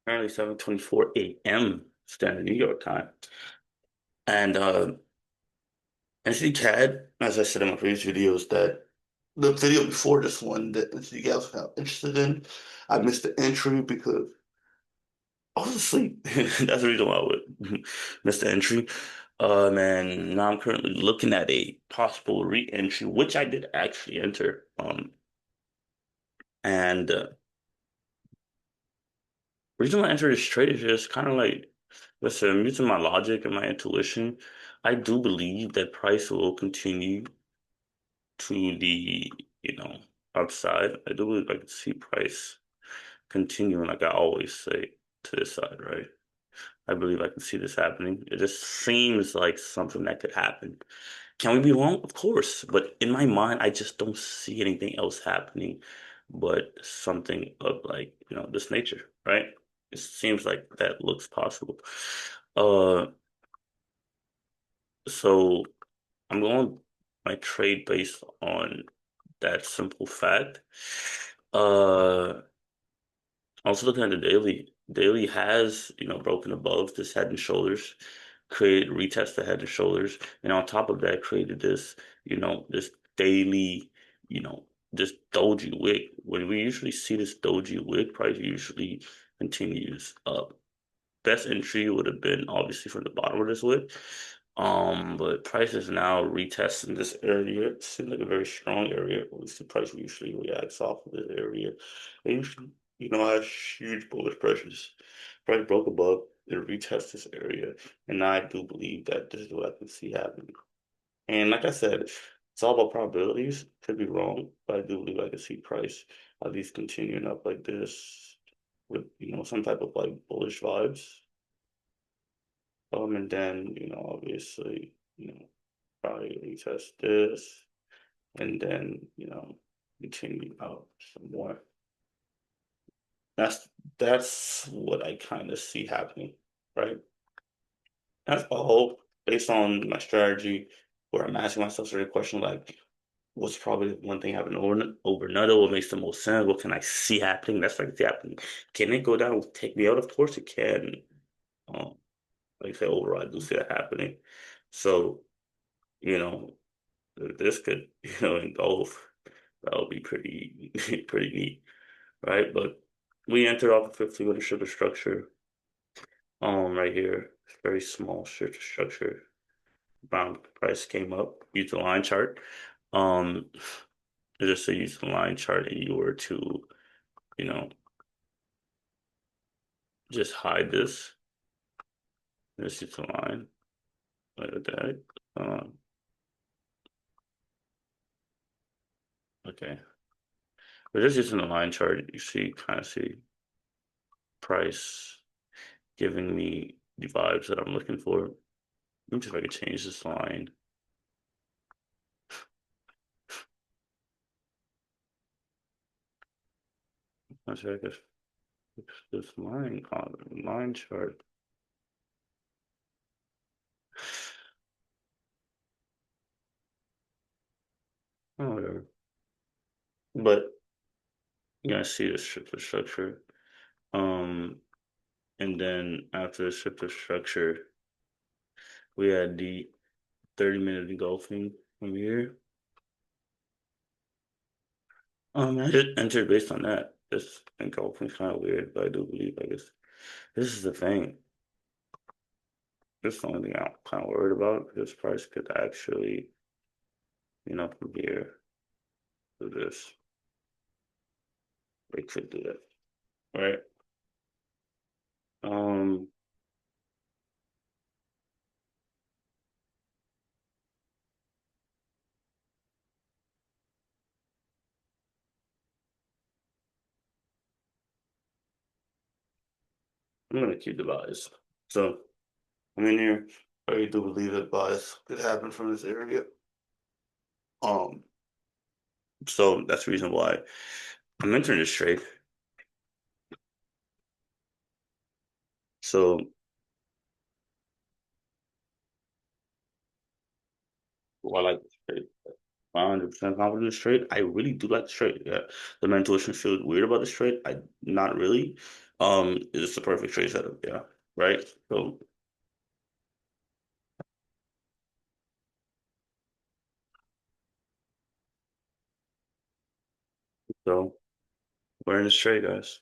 Currently 7:24 a.m. Standard New York time. And NC CAD, as I said in my previous videos, that the video before this one that NC CAD was kind of interested in, I missed the entry because I was asleep. That's the reason why I would miss the entry. Man, now I'm currently looking at a possible re-entry, which I did actually enter. And reason why I entered this trade is just kind of like, listen, I'm using my logic and my intuition. I do believe that price will continue to the, you know, upside. I do believe I can see price continuing, like I always say, to this side, right? I believe I can see this happening. It just seems like something that could happen. Can we be wrong? Of course. But in my mind, I just don't see anything else happening but something of like, this nature, right? It seems like that looks possible. Uh, so I'm going my trade based on that simple fact. Uh, Also looking at the daily, daily has, broken above this head and shoulders, created retest the head and shoulders, and on top of that created this, this daily, you know, this doji wick. When we usually see this doji wick, price usually continues up. Best entry would have been obviously from the bottom of this wick. But price is now retesting this area. It seems like a very strong area. At least the price usually reacts off of this area. It usually, has huge bullish pressures. Price broke above, it retest this area. And I do believe that this is what I can see happening. And like I said, it's all about probabilities. Could be wrong, but I do believe I can see price at least continuing up like this with, some type of like bullish vibes. And then, obviously, probably retest this and then, continue out some more. That's what I kind of see happening, right? That's all based on my strategy where I'm asking myself sort of question like what's probably one thing happening over another, what makes the most sense, what can I see happening? That's like the happening. Can it go down, take me out? Of course it can. Um, like I said, overall, I do see that happening. So, you know, this could, engulf. That would be pretty, pretty neat, right? But we entered off of 50 with a shift structure. Right here, very small shift structure. Brown price came up. Use the line chart. Um, just to use the line chart, and you were to, you know, just hide this. Just use the line like that. Okay. But just using the line chart, you see, kind of see price giving me the vibes that I'm looking for. Let me see if I can change this line. Let's see if I can fix this line on line chart. Oh, whatever. But you guys see the shifter structure. Um, and then after the shifter structure, we had the 30-minute engulfing from here. I just entered based on that. This engulfing is kind of weird, but I do believe, I guess, this is the thing. This is the only thing I'm kind of worried about. This price could actually, from here to this, it could do that, right? Um, I'm gonna keep the bias. So I'm in here. I really do believe that bias could happen from this area. Um, so that's the reason why I'm entering this trade. So why I like this trade. 100% confident in the straight. I really do like the straight. Yeah, the mental tuition feels weird about the straight. I not really. It's the perfect trade setup. Yeah, right. So we're in the straight, guys.